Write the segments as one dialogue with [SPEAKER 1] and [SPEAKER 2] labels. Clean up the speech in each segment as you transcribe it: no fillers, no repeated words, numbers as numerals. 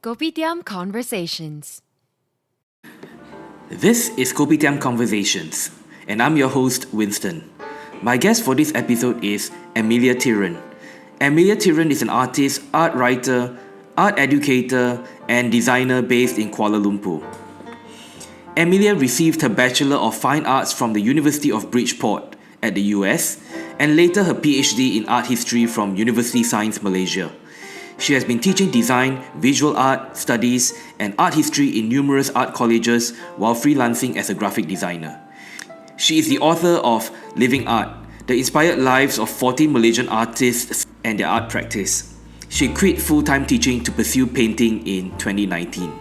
[SPEAKER 1] Kopitiam Conversations.
[SPEAKER 2] This is Kopitiam Conversations, and I'm your host, Winston. My guest for this episode is Emelia Thiran. Emelia Thiran is an artist, art writer, art educator, and designer based in Kuala Lumpur. Emelia received her Bachelor of Fine Arts from the University of Bridgeport at the US, and later her PhD in Art History from Universiti Sains Malaysia. She has been teaching design, visual art, studies, and art history in numerous art colleges while freelancing as a graphic designer. She is the author of Livingart, the inspired lives of 14 Malaysian artists and their art practice. She quit full-time teaching to pursue painting in 2019.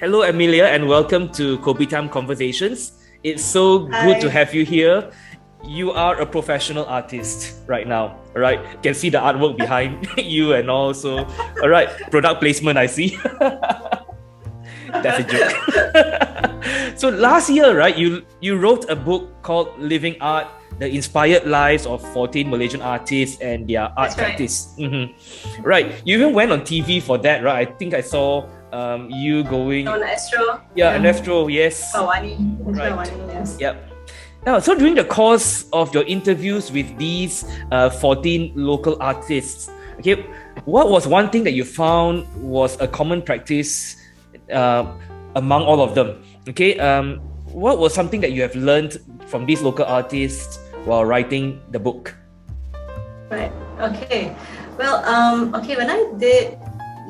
[SPEAKER 2] Hello, Emelia, and welcome to Kopitiam Conversations. It's so good to have you here. You are a professional artist right now, right? You can see the artwork behind you and also, all right, product placement, I see. That's a joke. So last year, right, you wrote a book called Living Art, the inspired lives of 14 Malaysian artists and their art practice. Mm-hmm. Right. You even went on TV for that, right? I think I saw you going
[SPEAKER 3] on Astro.
[SPEAKER 2] Yeah, an Astro, yes.
[SPEAKER 3] Right.
[SPEAKER 2] Yes. Yep. Now, so during the course of your interviews with these 14 local artists, okay, what was one thing that you found was a common practice among all of them? Okay, what was something that you have learned from these local artists while writing the book?
[SPEAKER 3] Right. Okay. Well, when I did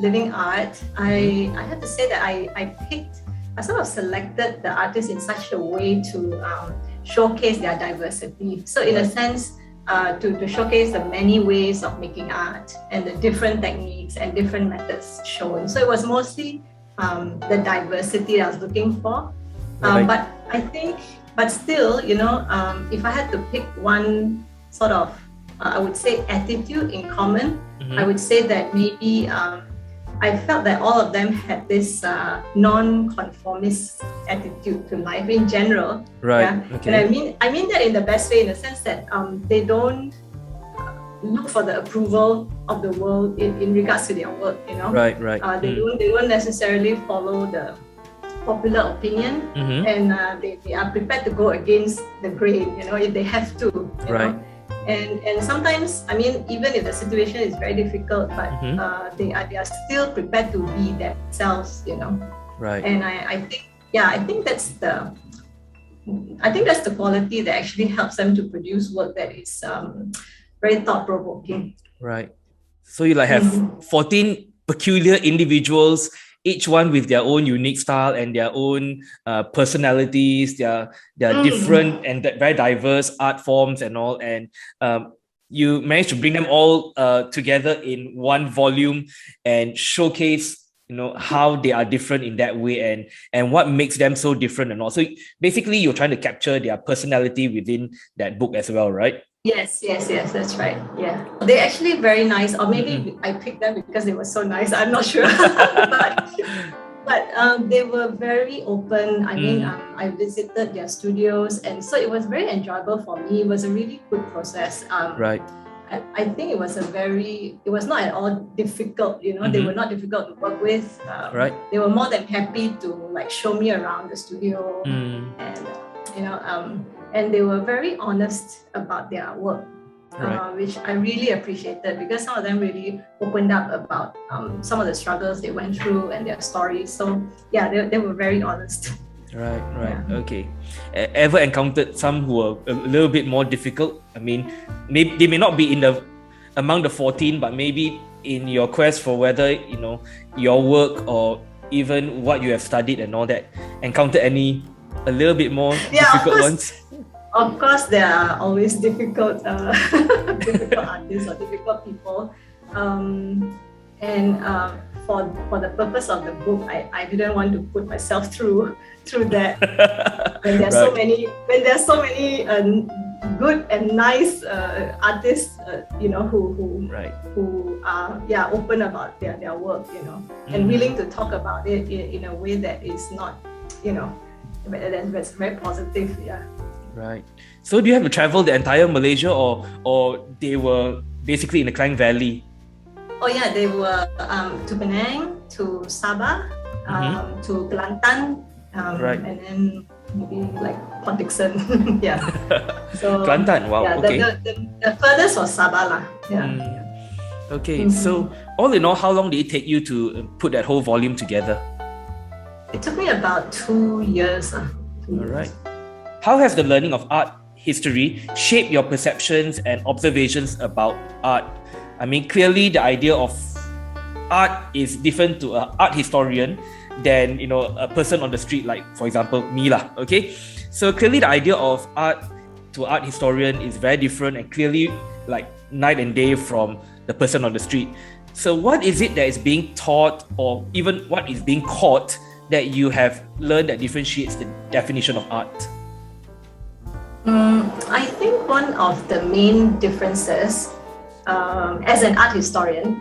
[SPEAKER 3] Living Art, I have to say that I sort of selected the artists in such a way to showcase their diversity. So in a sense, to showcase the many ways of making art and the different techniques and different methods shown. So it was mostly the diversity I was looking for. But still, if I had to pick one sort of, I would say attitude in common, I would say that maybe I felt that all of them had this non-conformist attitude to life in general.
[SPEAKER 2] Right.
[SPEAKER 3] Yeah?
[SPEAKER 2] Okay.
[SPEAKER 3] And I mean that in the best way, in the sense that they don't look for the approval of the world in regards to their work.
[SPEAKER 2] Right.
[SPEAKER 3] They don't necessarily follow the popular opinion, and they are prepared to go against the grain. If they have to. You know? And sometimes, even if the situation is very difficult, but they are still prepared to be themselves,
[SPEAKER 2] Right.
[SPEAKER 3] And I think that's the quality that actually helps them to produce work that is very thought-provoking.
[SPEAKER 2] Right. So you have 14 peculiar individuals, each one with their own unique style and their own personalities, their different and very diverse art forms and all. And you managed to bring them all together in one volume and showcase, how they are different in that way and what makes them so different and all. So basically, you're trying to capture their personality within that book as well, right?
[SPEAKER 3] Yes, that's right. Yeah, they're actually very nice, or maybe I picked them because they were so nice. I'm not sure, but they were very open. I visited their studios, and so it was very enjoyable for me. It was a really good process.
[SPEAKER 2] Right.
[SPEAKER 3] I think it was not at all difficult. They were not difficult to work with.
[SPEAKER 2] Right.
[SPEAKER 3] They were more than happy to show me around the studio, and they were very honest about their work, which I really appreciated, because some of them really opened up about some of the struggles they went through and their stories. So yeah, they were very honest.
[SPEAKER 2] Right.
[SPEAKER 3] Yeah.
[SPEAKER 2] Okay. Ever encountered some who are a little bit more difficult? Maybe they may not be among the 14, but maybe in your quest for whether your work or even what you have studied and all that, encountered any a little bit more difficult ones?
[SPEAKER 3] Of course, there are always difficult artists or difficult people. For the purpose of the book, I didn't want to put myself through that. When there are so many good and nice artists, who are open about their work, and willing to talk about it in a way that is not, that's very positive. Yeah.
[SPEAKER 2] Right. So do you have to travel the entire Malaysia, or they were basically in the Klang Valley?
[SPEAKER 3] Oh yeah, they were to Penang, to Sabah, to Kelantan,
[SPEAKER 2] Right.
[SPEAKER 3] and then maybe like Port Dickson. Yeah. So
[SPEAKER 2] Kelantan, wow,
[SPEAKER 3] yeah,
[SPEAKER 2] okay.
[SPEAKER 3] the furthest was Sabah lah. Yeah.
[SPEAKER 2] Okay, so all in all, how long did it take you to put that whole volume together?
[SPEAKER 3] It took me about 2 years.
[SPEAKER 2] All right. How has the learning of art history shaped your perceptions and observations about art? I mean, clearly the idea of art is different to an art historian than, you know, a person on the street, like, for example, me lah, okay? So clearly the idea of art to art historian is very different and clearly like night and day from the person on the street. So what is it that is being taught or even what is being caught that you have learned that differentiates the definition of art?
[SPEAKER 3] I think one of the main differences as an art historian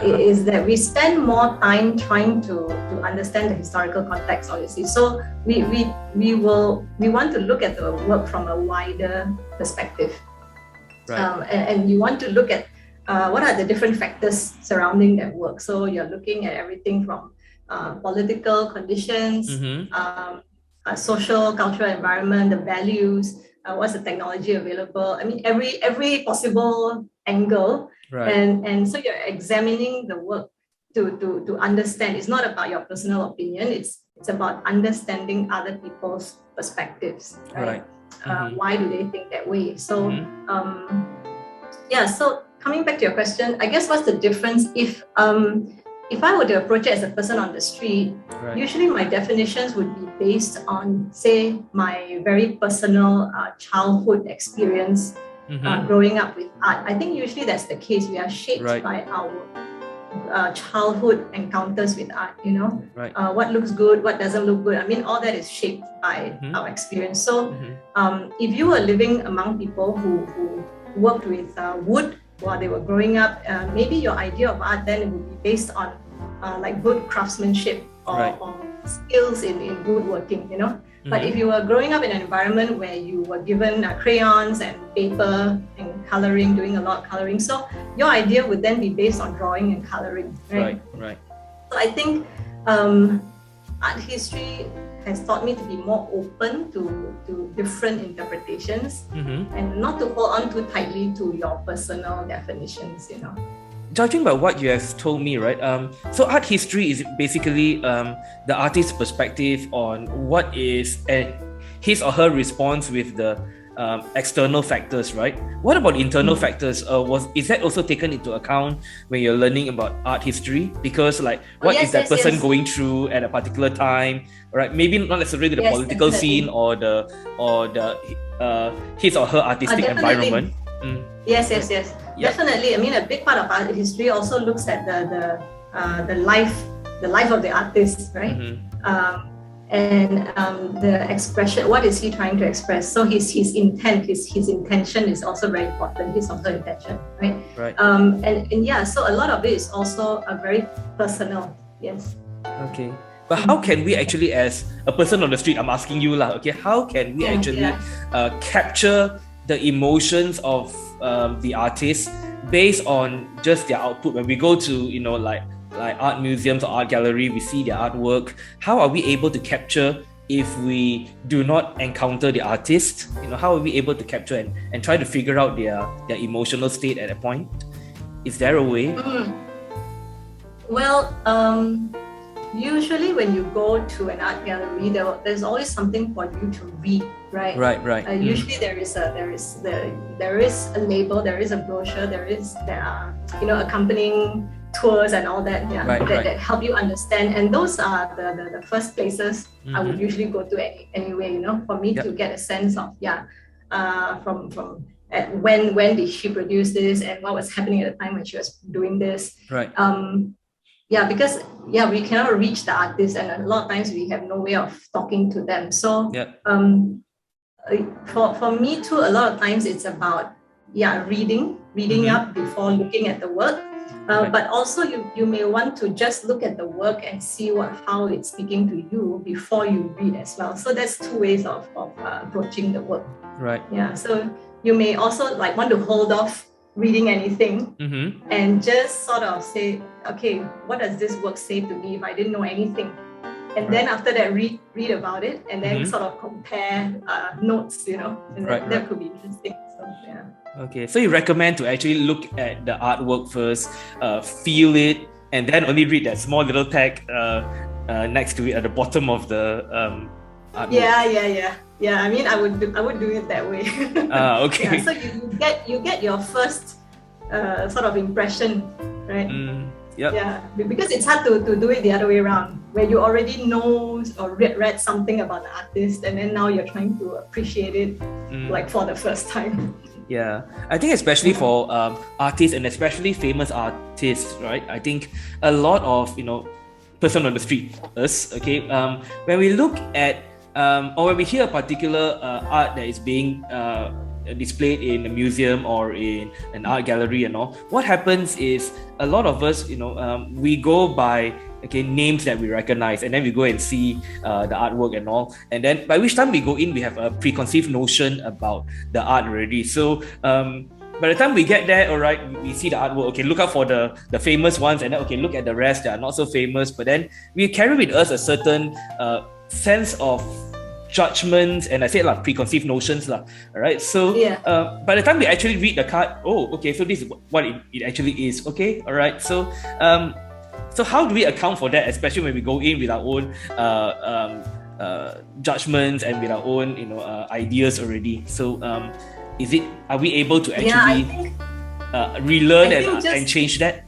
[SPEAKER 3] is that we spend more time trying to understand the historical context, obviously. So we want to look at the work from a wider perspective.
[SPEAKER 2] Right.
[SPEAKER 3] And you want to look at what are the different factors surrounding that work. So you're looking at everything from political conditions, social, cultural environment, the values, what's the technology available. I mean, every possible angle.
[SPEAKER 2] Right.
[SPEAKER 3] And so you're examining the work to understand. It's not about your personal opinion. It's about understanding other people's perspectives. Right. Why do they think that way? So so coming back to your question, I guess what's the difference if I were to approach it as a person on the street, usually my definitions would be based on, say, my very personal childhood experience growing up with art. I think usually that's the case. We are shaped by our childhood encounters with art, you know. What looks good, what doesn't look good. I mean, all that is shaped by our experience. So if you were living among people who worked with wood while they were growing up, maybe your idea of art then would be based on like good craftsmanship or skills in woodworking, you know. But if you were growing up in an environment where you were given crayons and paper and coloring, doing a lot of coloring, so your idea would then be based on drawing and coloring, right? So I think art history has taught me to be more open to different interpretations and not to hold on too tightly to your personal definitions, you know.
[SPEAKER 2] Judging by what you have told me, right? So art history is basically the artist's perspective on what is his or her response with the external factors, right? What about internal factors? Is that also taken into account when you're learning about art history? Because like, what is that person going through at a particular time, right? Maybe not necessarily the political scene or the his or her artistic environment.
[SPEAKER 3] Yes. Definitely. I mean, a big part of art history also looks at the life of the artist, right? And the expression. What is he trying to express? So his intent, his intention is also very important. His also intention, right? And yeah. So a lot of it is also very personal. Yes.
[SPEAKER 2] Okay. But how can we actually, as a person on the street, I'm asking you lah, okay, how can we actually capture the emotions of the artists based on just their output? When we go to, you know, like art museums or art gallery, we see their artwork. How are we able to capture if we do not encounter the artist? You know, how are we able to capture and try to figure out their emotional state at a point? Is there a way?
[SPEAKER 3] Well, usually when you go to an art gallery, there's always something for you to read, right? Usually there is a label, there is a brochure, there are accompanying tours and all that, that help you understand. And those are the first places I would usually go to anyway, you know, for me to get a sense of from when did she produce this and what was happening at the time when she was doing this. Because we cannot reach the artist, and a lot of times we have no way of talking to them. So for me too, a lot of times it's about reading up before looking at the work. But also you may want to just look at the work and see how it's speaking to you before you read as well. So that's two ways of approaching the work. So you may also want to hold off reading anything,
[SPEAKER 2] Mm-hmm.
[SPEAKER 3] and just sort of say, okay, what does this work say to me if I didn't know anything? And then after that, read about it, and then sort of compare notes, and that could be interesting. So yeah.
[SPEAKER 2] Okay, so you recommend to actually look at the artwork first, feel it, and then only read that small little tag next to it at the bottom of the artwork.
[SPEAKER 3] Yeah. I mean, I would do it that way.
[SPEAKER 2] Okay.
[SPEAKER 3] Yeah, so you get your first sort of impression, right?
[SPEAKER 2] Yep.
[SPEAKER 3] Yeah, because it's hard to do it the other way around, where you already know or read something about the artist, and then now you're trying to appreciate it like for the first time.
[SPEAKER 2] Yeah, I think especially for artists, and especially famous artists, right? I think a lot of person on the street, us, okay, when we look at or when we hear a particular art that is being displayed in a museum or in an art gallery and all, what happens is a lot of us, we go by names that we recognize, and then we go and see the artwork and all, and then by which time we go in, we have a preconceived notion about the art already. So by the time we get there, all right, we see the artwork, okay, look out for the famous ones, and then look at the rest that are not so famous, but then we carry with us a certain sense of judgments, and I said preconceived notions, all right. So by the time we actually read the card, so this is what it actually is, okay, all right. So so how do we account for that, especially when we go in with our own judgments and with our own ideas already? So are we able to actually relearn and change that?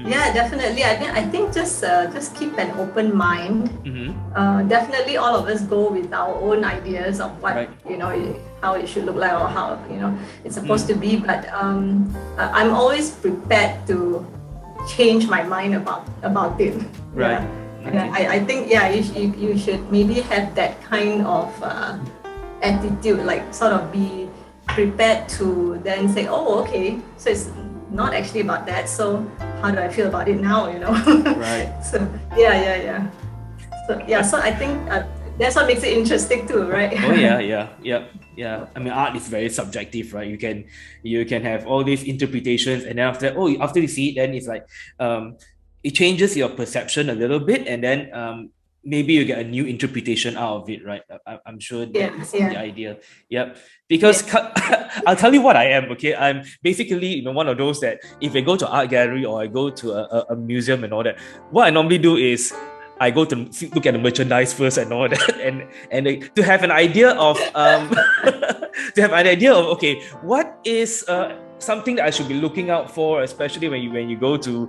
[SPEAKER 3] Yeah, definitely. I think just keep an open mind. Definitely, all of us go with our own ideas of what how it should look like, or how it's supposed to be. But I'm always prepared to change my mind about it.
[SPEAKER 2] Right.
[SPEAKER 3] Yeah. Okay. I think you should maybe have that kind of attitude, like sort of be prepared to then say, okay, so it's not actually about that, so how do I feel about it now,
[SPEAKER 2] Right.
[SPEAKER 3] So yeah. So I think that's what makes it interesting too, right?
[SPEAKER 2] Oh yeah. I mean, art is very subjective, right? You can have all these interpretations, and then after you see it, then it's like it changes your perception a little bit, and then maybe you get a new interpretation out of it, right? I'm sure that's the idea. Yep. Because I'll tell you what I am, okay? I'm basically, one of those that if I go to art gallery or I go to a museum and all that, what I normally do is I go to look at the merchandise first and all that, and to have an idea of okay, what is something that I should be looking out for, especially when you go to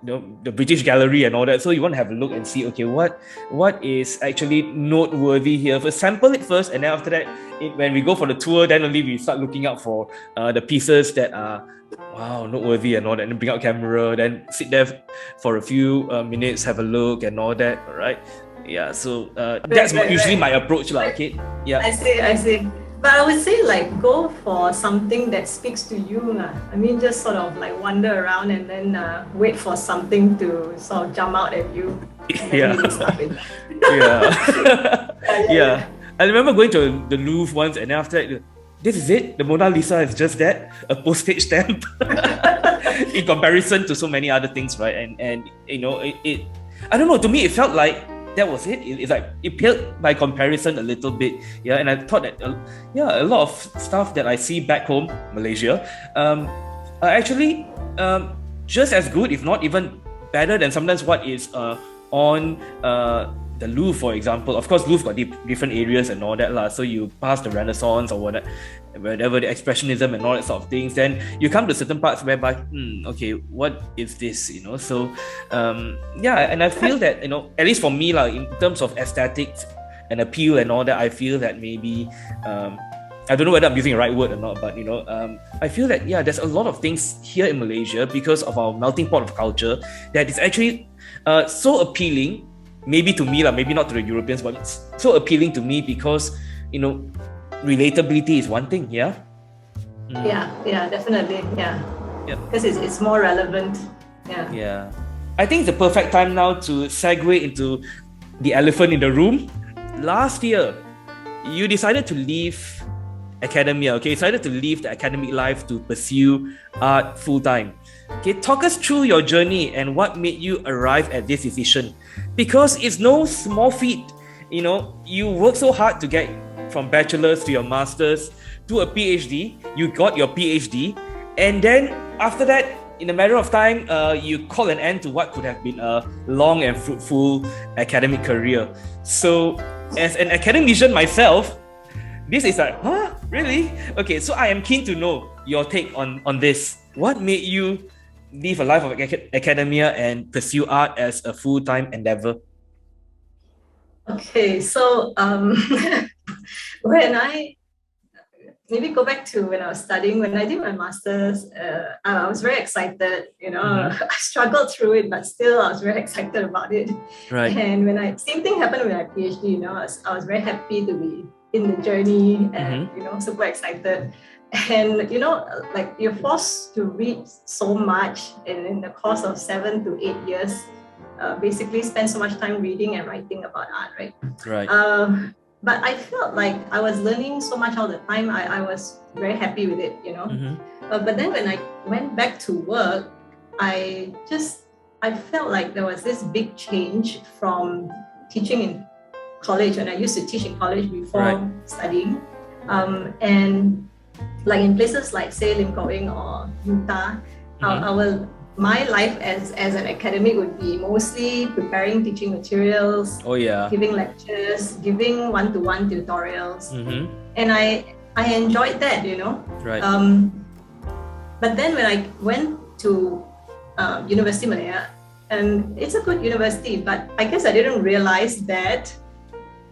[SPEAKER 2] the British Gallery and all that. So you want to have a look and see, okay, what is actually noteworthy here. First, sample it first, and then after that, when we go for the tour, then only we start looking out for the pieces that are noteworthy and all that, and bring out camera, then sit there for a few minutes, have a look and all that. All right, yeah. So that's usually my approach, okay. Yeah.
[SPEAKER 3] I see. But I would say go for something that speaks to you. I mean, just sort of wander around and then wait for something to sort of jump out at you.
[SPEAKER 2] Yeah. Yeah. I remember going to the Louvre once, and then after that, this is it. The Mona Lisa is just that, a postage stamp, in comparison to so many other things, right? And it I don't know. To me, it felt like that was it. It's like it paled by comparison a little bit, yeah. And I thought that a lot of stuff that I see back home, Malaysia, are actually just as good, if not even better than sometimes what is on the Louvre, for example. Of course, Louvre got different areas and all that lah. So you pass the Renaissance or whatever the Expressionism and all that sort of things, then you come to certain parts whereby, okay, what is this? So and I feel that at least for me lah, in terms of aesthetics and appeal and all that, I feel that maybe I don't know whether I'm using the right word or not, but I feel that there's a lot of things here in Malaysia because of our melting pot of culture that is actually so appealing. Maybe to me, maybe not to the Europeans, but it's so appealing to me because, relatability is one thing, yeah?
[SPEAKER 3] Yeah, definitely, yeah. Because it's more relevant, yeah.
[SPEAKER 2] Yeah. I think it's the perfect time now to segue into the elephant in the room. Last year, you decided to leave academia, okay, decided to leave the academic life to pursue art full-time. Okay, talk us through your journey and what made you arrive at this decision. Because it's no small feat. You work so hard to get from bachelor's to your master's to a PhD. You got your PhD, and then after that, in a matter of time, you call an end to what could have been a long and fruitful academic career. So, as an academician myself, this is like, huh? Really? Okay, so I am keen to know your take on this. What made you leave a life of academia and pursue art as a full-time endeavor?
[SPEAKER 3] Okay, so when I maybe go back to when I was studying, when I did my master's, I was very excited, I struggled through it, but still I was very excited about it.
[SPEAKER 2] Right.
[SPEAKER 3] And same thing happened with my PhD, I was very happy to be in the journey and, super excited. And, like you're forced to read so much in the course of 7 to 8 years, basically spend so much time reading and writing about art, right?
[SPEAKER 2] Right.
[SPEAKER 3] But I felt like I was learning so much all the time. I was very happy with it, But then when I went back to work, I felt like there was this big change from teaching in college, and I used to teach in college before studying. And like in places like say Lincoln or Utah, my life as an academic would be mostly preparing teaching materials, giving lectures, giving one-to-one tutorials, and I enjoyed that,
[SPEAKER 2] Right.
[SPEAKER 3] But then when I went to University Malaysia, and it's a good university, but I guess I didn't realize that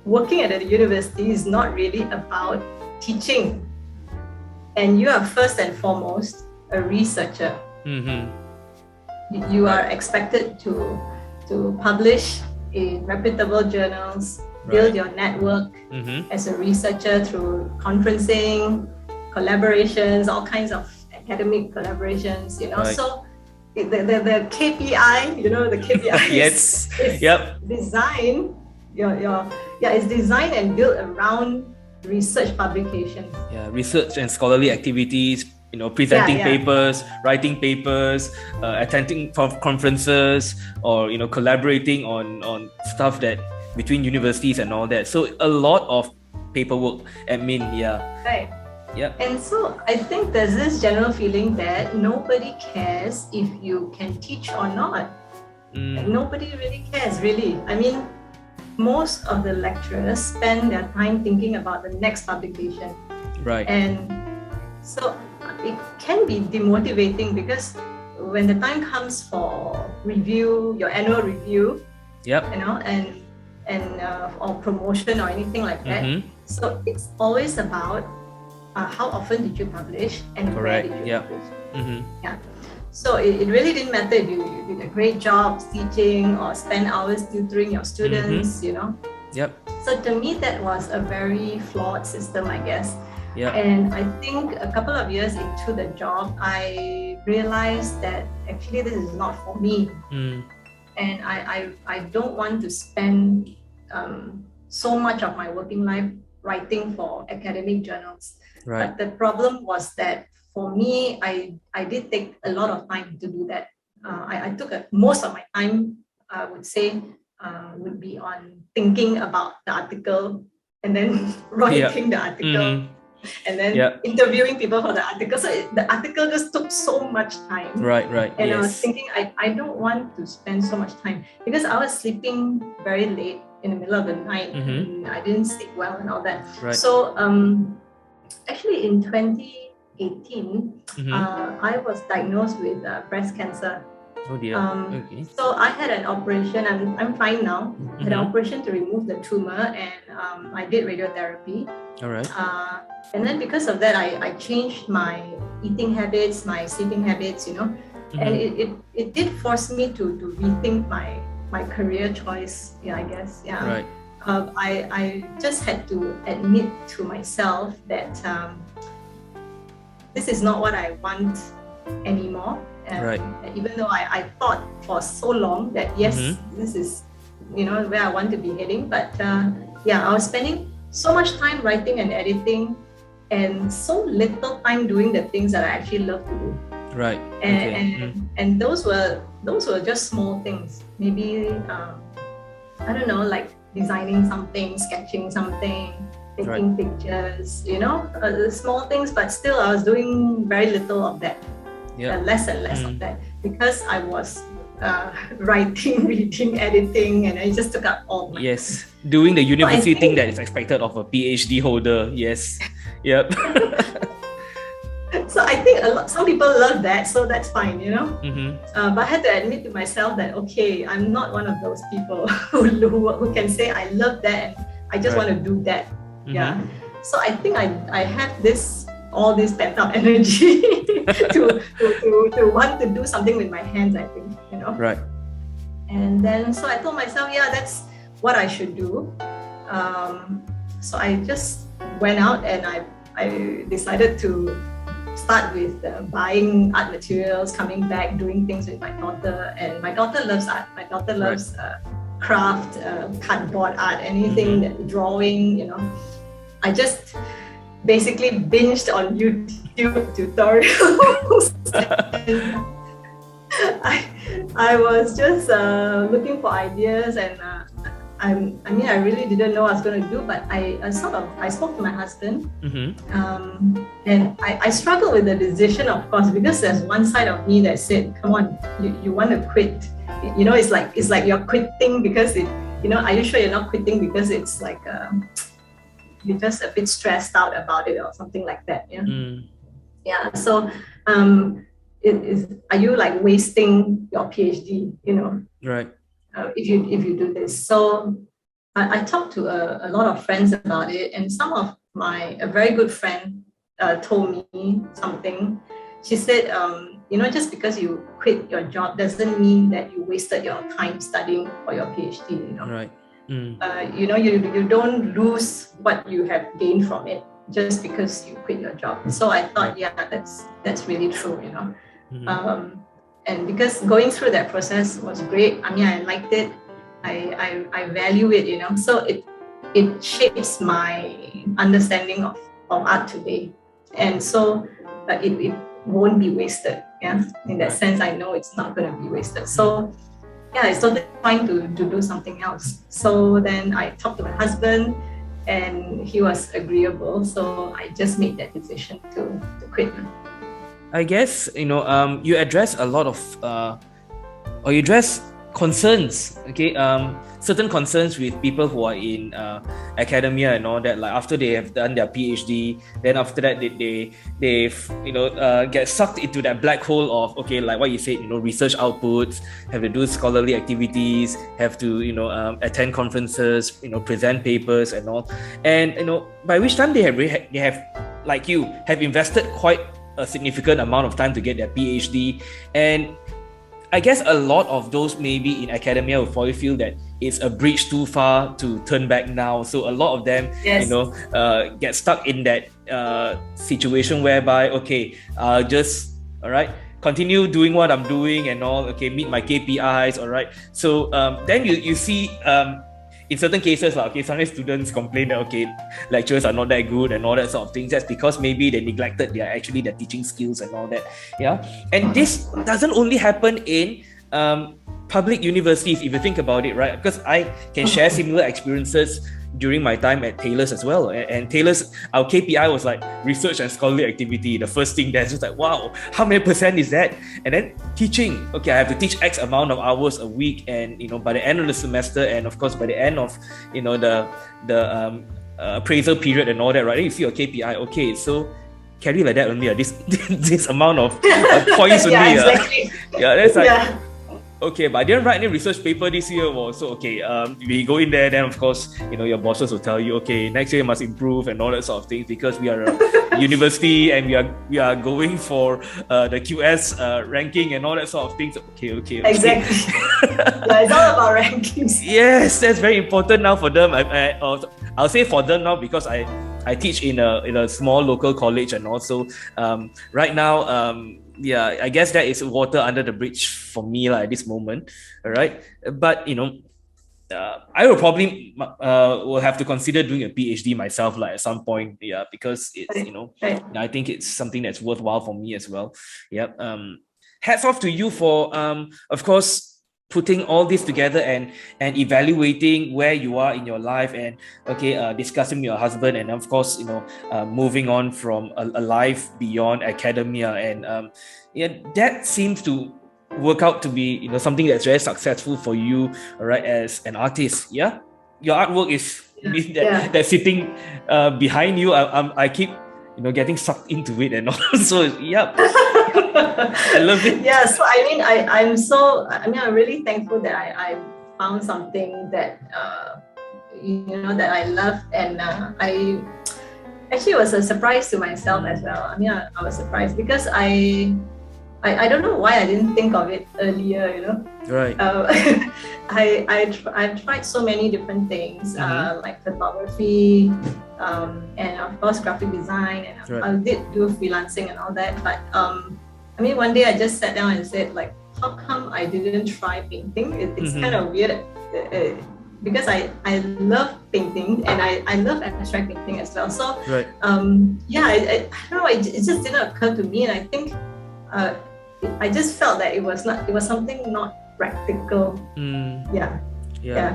[SPEAKER 3] working at a university is not really about teaching, and you are first and foremost a researcher. You are expected to publish in reputable journals, build your network as a researcher through conferencing, collaborations, all kinds of academic collaborations, So the KPI, the KPI
[SPEAKER 2] Yes.
[SPEAKER 3] is designed, it's designed and built around research publications.
[SPEAKER 2] Yeah, research and scholarly activities, presenting papers, writing papers, attending conferences, or collaborating on stuff that between universities and all that. So a lot of paperwork, admin,
[SPEAKER 3] Right.
[SPEAKER 2] Yeah.
[SPEAKER 3] And so I think there's this general feeling that nobody cares if you can teach or not. Nobody really cares, really. I mean, most of the lecturers spend their time thinking about the next publication.
[SPEAKER 2] Right.
[SPEAKER 3] And so it can be demotivating, because when the time comes for review, your annual review, and or promotion or anything like that, so it's always about how often did you publish and where did you publish. So it really didn't matter if you did a great job teaching or spend hours tutoring your students, So to me, that was a very flawed system, I guess. And I think a couple of years into the job, I realized that actually this is not for me. And I don't want to spend so much of my working life writing for academic journals. But the problem was that for me, I did take a lot of time to do that. I took most of my time, I would say, would be on thinking about the article and then writing the article. And then interviewing people for the article. So the article just took so much time.
[SPEAKER 2] Right.
[SPEAKER 3] And I was thinking, I don't want to spend so much time, because I was sleeping very late in the middle of the night. And I didn't sleep well and all that. So actually in 2018, I was diagnosed with breast cancer.
[SPEAKER 2] Oh dear.
[SPEAKER 3] So I had an operation. I'm fine now. I had an operation to remove the tumor, and I did radiotherapy.
[SPEAKER 2] All right.
[SPEAKER 3] And then because of that, I changed my eating habits, my sleeping habits, and it did force me to rethink my career choice. I guess.
[SPEAKER 2] Right.
[SPEAKER 3] I just had to admit to myself that this is not what I want anymore. Even though I thought for so long that yes, this is where I want to be heading, but I was spending so much time writing and editing, and so little time doing the things that I actually love to do.
[SPEAKER 2] Right.
[SPEAKER 3] And those were just small things. Maybe I don't know, like designing something, sketching something, taking pictures. Small things, but still I was doing very little of that. Less and less of that, because I was writing, reading, editing, and I just took up all my time.
[SPEAKER 2] Doing the university thing that is expected of a PhD holder. Yes. Yep.
[SPEAKER 3] So I think some people love that, so that's fine, But I had to admit to myself that, okay, I'm not one of those people who can say I love that and I just want to do that. Yeah. So I think I have all this pent up energy to want to do something with my hands, I think,
[SPEAKER 2] Right.
[SPEAKER 3] And then so I told myself, that's what I should do. So I just went out and I decided to start with buying art materials, coming back, doing things with my daughter. And my daughter loves art. My daughter loves craft, cardboard art, anything, drawing, I just basically binged on YouTube tutorials. I was just looking for ideas, and I really didn't know what I was going to do, but I spoke to my husband, and I struggled with the decision, of course, because there's one side of me that said, come on, you want to quit. It's like you're quitting because are you sure you're not quitting because it's like you're just a bit stressed out about it or something like that. So are you like wasting your PhD,
[SPEAKER 2] Right.
[SPEAKER 3] if you do this? So I talked to a lot of friends about it, and a very good friend told me something. She said, just because you quit your job doesn't mean that you wasted your time studying for your PhD.
[SPEAKER 2] Right.
[SPEAKER 3] You don't lose what you have gained from it just because you quit your job. So I thought, that's really true. And because going through that process was great. I liked it. I value it, so it shapes my understanding of art today. And so it won't be wasted. In that sense, I know it's not going to be wasted. So it's totally fine to do something else. So then I talked to my husband, and he was agreeable. So I just made that decision to quit.
[SPEAKER 2] I guess, you address a lot of, or you address concerns, certain concerns with people who are in academia and all that. Like after they have done their PhD, then after that they get sucked into that black hole of, like what you said, research outputs, have to do scholarly activities, have to attend conferences, present papers and all, and by which time they have like you have invested quite a significant amount of time to get their PhD. And I guess a lot of those maybe in academia will probably feel that it's a bridge too far to turn back now. So a lot of them, get stuck in that situation whereby, just, continue doing what I'm doing and all, meet my KPIs, all right. So then you see, in certain cases, sometimes students complain that, lecturers are not that good and all that sort of things. That's because maybe they neglected their teaching skills and all that. Yeah. And this doesn't only happen in public universities, if you think about it, right? Because I can share similar experiences during my time at Taylor's as well. And Taylor's, our KPI was like research and scholarly activity. The first thing there's just like, wow, how many % is that? And then teaching. I have to teach X amount of hours a week. And, by the end of the semester, and of course, by the end of, the appraisal period and all that, right? Then you see your KPI. So carry like that only. This amount of points only.
[SPEAKER 3] Exactly.
[SPEAKER 2] That's like... Okay, but I didn't write any research paper this year. So we go in there, then of course, your bosses will tell you, next year you must improve and all that sort of things, because we are a university and we are going for the QS ranking and all that sort of things. Okay.
[SPEAKER 3] Exactly. It's all about rankings.
[SPEAKER 2] Yes, that's very important now for them. I'll say for them now because I teach in a small local college, and also right now I guess that is water under the bridge for me at this moment. All right. But I will probably will have to consider doing a PhD myself, like at some point, yeah, because it's I think it's something that's worthwhile for me as well. Yep. Hats off to you for of course putting all this together and evaluating where you are in your life and discussing with your husband and of course moving on from a life beyond academia and that seems to work out to be something that's very successful for you, all right, as an artist. Yeah, your artwork is that's sitting behind you. I keep getting sucked into it and all. So yeah, I love it.
[SPEAKER 3] Yeah, so I'm really thankful that I found something that that I love, and I actually was a surprise to myself as well. I mean, I was surprised because I don't know why I didn't think of it earlier,
[SPEAKER 2] Right.
[SPEAKER 3] I've tried so many different things, like photography, and of course graphic design, and
[SPEAKER 2] Right.
[SPEAKER 3] I did do freelancing and all that. But one day I just sat down and said, like, how come I didn't try painting? It's kind of weird because I love painting and I love abstract painting as well. So
[SPEAKER 2] Right.
[SPEAKER 3] I don't know. It just didn't occur to me, and I think. I just felt that it was something not practical. Yeah,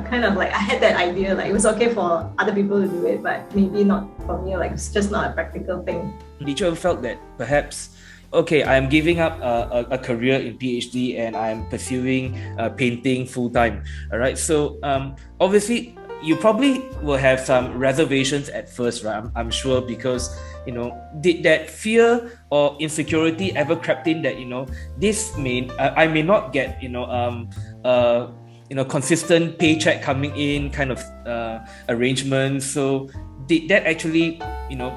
[SPEAKER 3] kind of like I had that idea, like it was okay for other people to do it, but maybe not for me. Like it's just not a practical thing.
[SPEAKER 2] Did you ever felt that perhaps, okay, I'm giving up a career in PhD and I'm pursuing painting full time? All right, so obviously you probably will have some reservations at first, right? I'm sure, because did that fear or insecurity ever crept in that I may not get consistent paycheck coming in kind of arrangements? So did that actually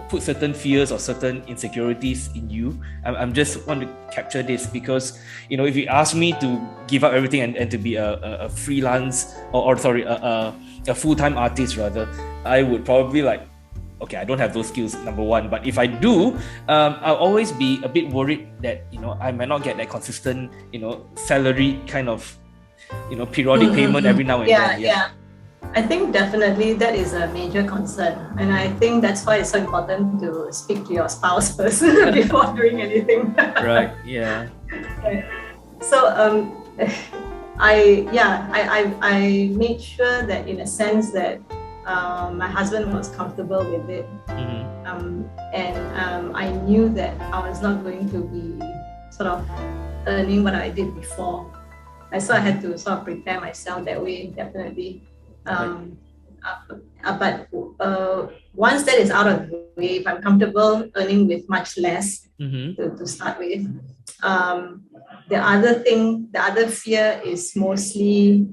[SPEAKER 2] put certain fears or certain insecurities in you? I'm just want to capture this because if you ask me to give up everything and to be a freelance or a full-time artist rather, I would probably okay, I don't have those skills, number one. But if I do, I'll always be a bit worried that, I might not get that consistent, salary kind of, periodic payment every now and then.
[SPEAKER 3] Yeah. I think definitely that is a major concern. And I think that's why it's so important to speak to your spouse first before doing anything.
[SPEAKER 2] Right, yeah.
[SPEAKER 3] So, I made sure that in a sense that my husband was comfortable with it, and I knew that I was not going to be sort of earning what I did before. So I had to sort of prepare myself that way, definitely. But once that is out of the way, if I'm comfortable earning with much less to start with, the other fear is mostly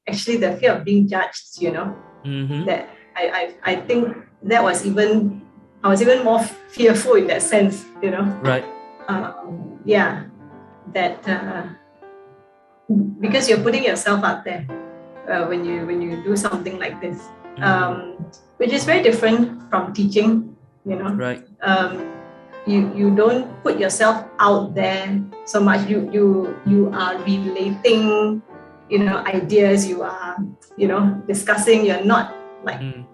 [SPEAKER 3] actually the fear of being judged, that I think that was I was even more fearful in that sense,
[SPEAKER 2] Right.
[SPEAKER 3] That because you're putting yourself out there when you do something like this, which is very different from teaching,
[SPEAKER 2] Right.
[SPEAKER 3] You don't put yourself out there so much. You are relating ideas, you are discussing, you're not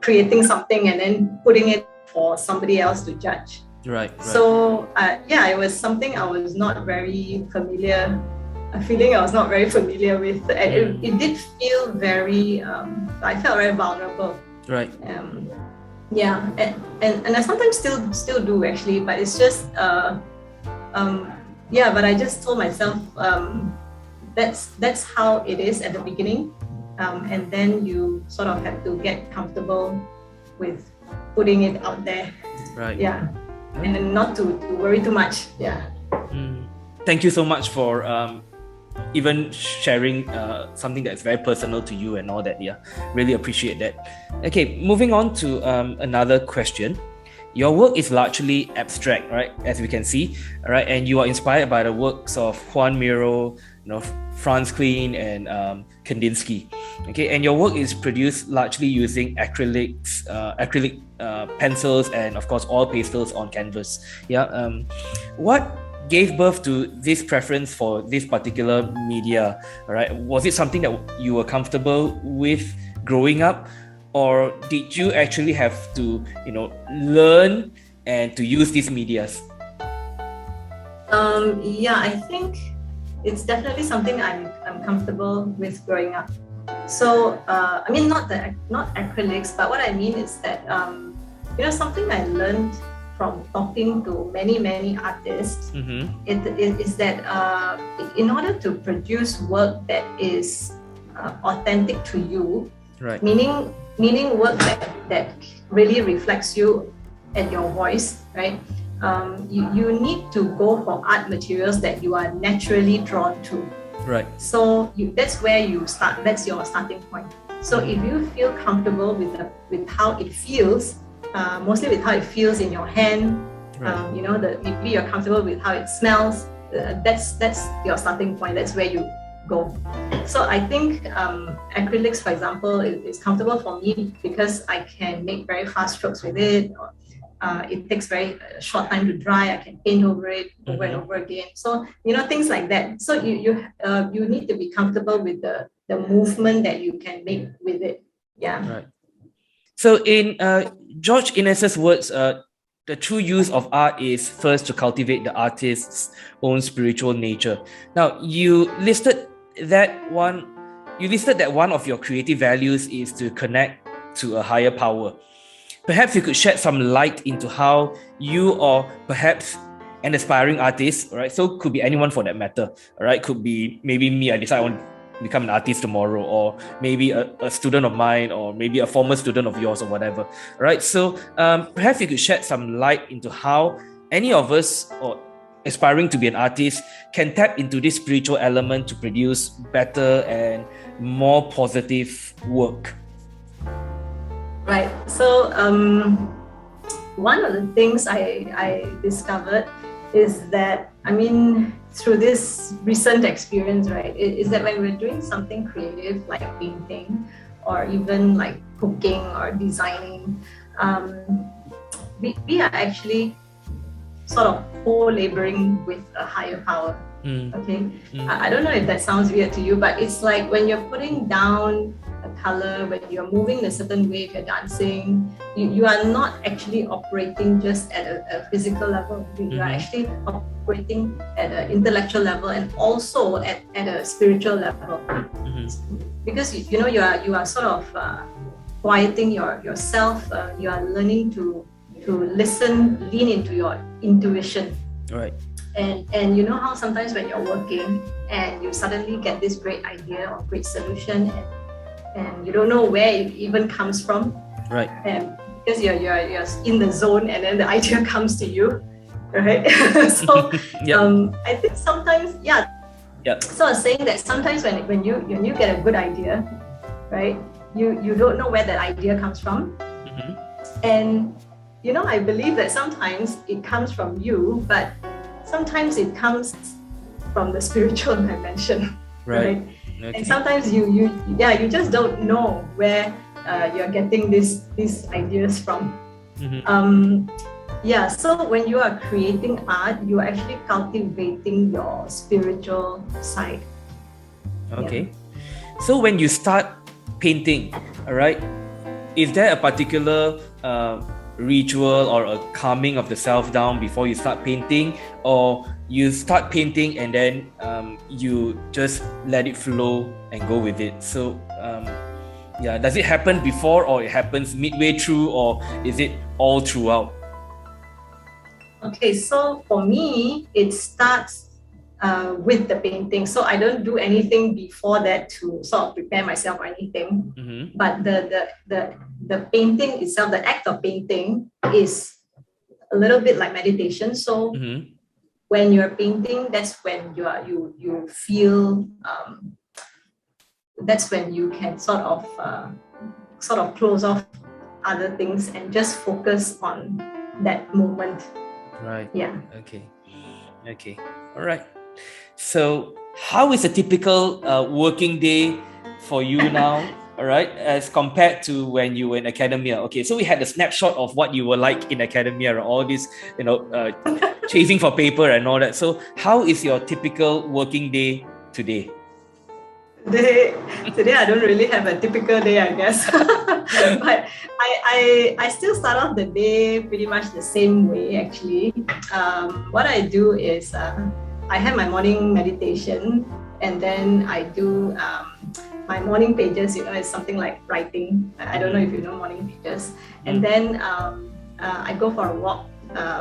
[SPEAKER 3] creating something and then putting it for somebody else to judge.
[SPEAKER 2] Right.
[SPEAKER 3] So it was something I was not very familiar, a feeling I was not very familiar with, and it did feel very I felt very vulnerable.
[SPEAKER 2] Right.
[SPEAKER 3] And I sometimes still do actually, but it's just but I just told myself that's how it is at the beginning, and then you sort of have to get comfortable with putting it out there.
[SPEAKER 2] Right.
[SPEAKER 3] Yeah. And then not to worry too much. Yeah.
[SPEAKER 2] Thank you so much for even sharing something that's very personal to you and all that. Yeah, really appreciate that. Okay, moving on to another question. Your work is largely abstract, right? As we can see, right? And you are inspired by the works of Juan Miro, Franz Kleen, and Kandinsky. Okay, and your work is produced largely using acrylic pencils and of course oil pastels on canvas. Yeah. What gave birth to this preference for this particular media, right? Was it something that you were comfortable with growing up, or did you actually have to, learn and to use these medias?
[SPEAKER 3] I think it's definitely something I'm comfortable with growing up. So not acrylics, but what I mean is that something I learned from talking to many artists, it is that in order to produce work that is authentic to you,
[SPEAKER 2] right?
[SPEAKER 3] Meaning work that really reflects you and your voice, right? You need to go for art materials that you are naturally drawn to.
[SPEAKER 2] Right.
[SPEAKER 3] So that's where you start. That's your starting point. So if you feel comfortable with how it feels, mostly with how it feels in your hand, right. Maybe you're comfortable with how it smells. That's your starting point. That's where you go. So I think acrylics, for example, is comfortable for me because I can make very fast strokes with it. It takes very short time to dry. I can paint over it over and over again. So things like that. So you need to be comfortable with the movement that you can make with it. Yeah.
[SPEAKER 2] Right. So in George Inness's words, the true use of art is first to cultivate the artist's own spiritual nature. Now you listed that one of your creative values is to connect to a higher power. Perhaps you could shed some light into how you, or perhaps an aspiring artist, right? So could be anyone for that matter, right? Could be maybe me, I decide I want to become an artist tomorrow, or maybe a student of mine, or maybe a former student of yours or whatever, right? So perhaps you could shed some light into how any of us, or aspiring to be an artist, can tap into this spiritual element to produce better and more positive work.
[SPEAKER 3] Right. So one of the things I discovered is that, through this recent experience, right, is that when we're doing something creative like painting or even like cooking or designing, we are actually sort of co-laboring with a higher power. Okay. I don't know if that sounds weird to you, but it's like when you're putting down a color, when you're moving in a certain way, if you're dancing, you are not actually operating just at a physical level. You are actually operating at an intellectual level and also at a spiritual level. Because you are sort of quieting yourself. You are learning to listen, lean into your intuition.
[SPEAKER 2] Right.
[SPEAKER 3] And you know how sometimes when you're working and you suddenly get this great idea or great solution and you don't know where it even comes from,
[SPEAKER 2] right?
[SPEAKER 3] And because you're in the zone and then the idea comes to you, right? So I think sometimes, So I was saying that sometimes when you get a good idea, right, you don't know where that idea comes from, and I believe that sometimes it comes from you, but sometimes it comes from the spiritual dimension, right? Okay. And sometimes you just don't know where you're getting these ideas from. So when you are creating art, you're actually cultivating your spiritual side.
[SPEAKER 2] Okay. So when you start painting, all right, is there a particular ritual or a calming of the self down before you start painting, or you start painting and then you just let it flow and go with it? So does it happen before, or it happens midway through, or is it all throughout?
[SPEAKER 3] Okay, so for me, it starts with the painting. So I don't do anything before that to sort of prepare myself or anything. But the painting itself, the act of painting, is a little bit like meditation. So when you're painting, that's when you feel. That's when you can sort of close off other things and just focus on that moment.
[SPEAKER 2] Right.
[SPEAKER 3] Yeah.
[SPEAKER 2] Okay. All right. So how is a typical working day for you now? all right, as compared to when you were in academia? Okay, so we had a snapshot of what you were like in academia, right? All this, chasing for paper and all that. So how is your typical working day today?
[SPEAKER 3] Today I don't really have a typical day, I guess. But I still start off the day pretty much the same way, actually. What I do is I have my morning meditation, and then I do my morning pages. It's something like writing. I don't know if you know morning pages. And then I go for a walk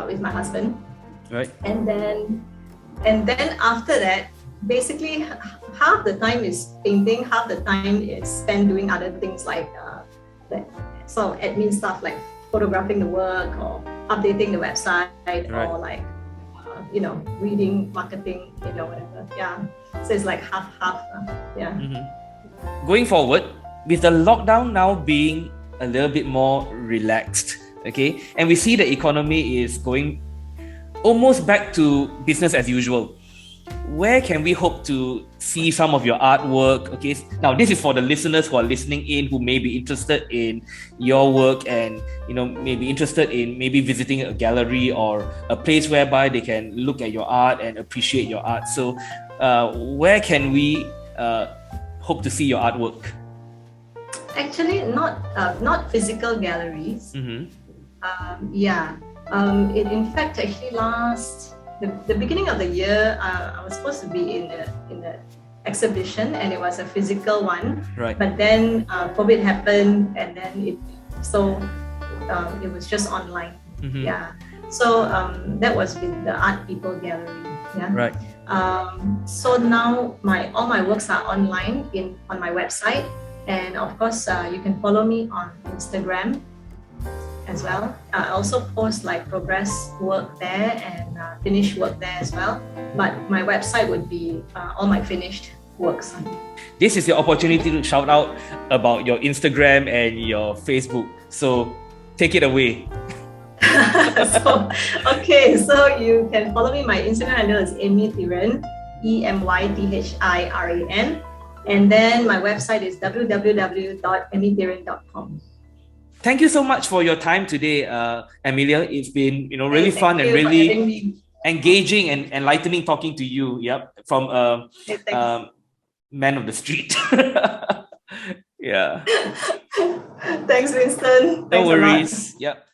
[SPEAKER 3] with my husband.
[SPEAKER 2] Right.
[SPEAKER 3] And then after that, basically half the time is painting, half the time is spent doing other things like the sort of admin stuff like photographing the work or updating the website, right, or like reading, marketing, whatever. Yeah, so it's like half. Yeah.
[SPEAKER 2] Mm-hmm. Going forward, with the lockdown now being a little bit more relaxed, okay, and we see the economy is going almost back to business as usual. Where can we hope to see some of your artwork? Okay, now this is for the listeners who are listening in, who may be interested in your work and may be interested in maybe visiting a gallery or a place whereby they can look at your art and appreciate your art. So where can we hope to see your artwork?
[SPEAKER 3] Actually, not physical galleries.
[SPEAKER 2] Mm-hmm.
[SPEAKER 3] It in fact actually the beginning of the year, I was supposed to be in the exhibition, and it was a physical one.
[SPEAKER 2] Right.
[SPEAKER 3] But then COVID happened, and then it was just online.
[SPEAKER 2] Mm-hmm.
[SPEAKER 3] Yeah. So that was with the Art People Gallery. Yeah.
[SPEAKER 2] Right.
[SPEAKER 3] So now all my works are online on my website, and of course you can follow me on Instagram as well. I also post like progress work there and finished work there as well. But my website would be all my finished works.
[SPEAKER 2] This is your opportunity to shout out about your Instagram and your Facebook. So take it away.
[SPEAKER 3] So you can follow me. My Instagram handle is emythiran, emythiran, and then my website is www.emythiran.com.
[SPEAKER 2] Thank you so much for your time today, Emelia. It's been really fun and really engaging and enlightening talking to you. Yep, from man of the street. Yeah.
[SPEAKER 3] Thanks, Winston.
[SPEAKER 2] No worries. Yep.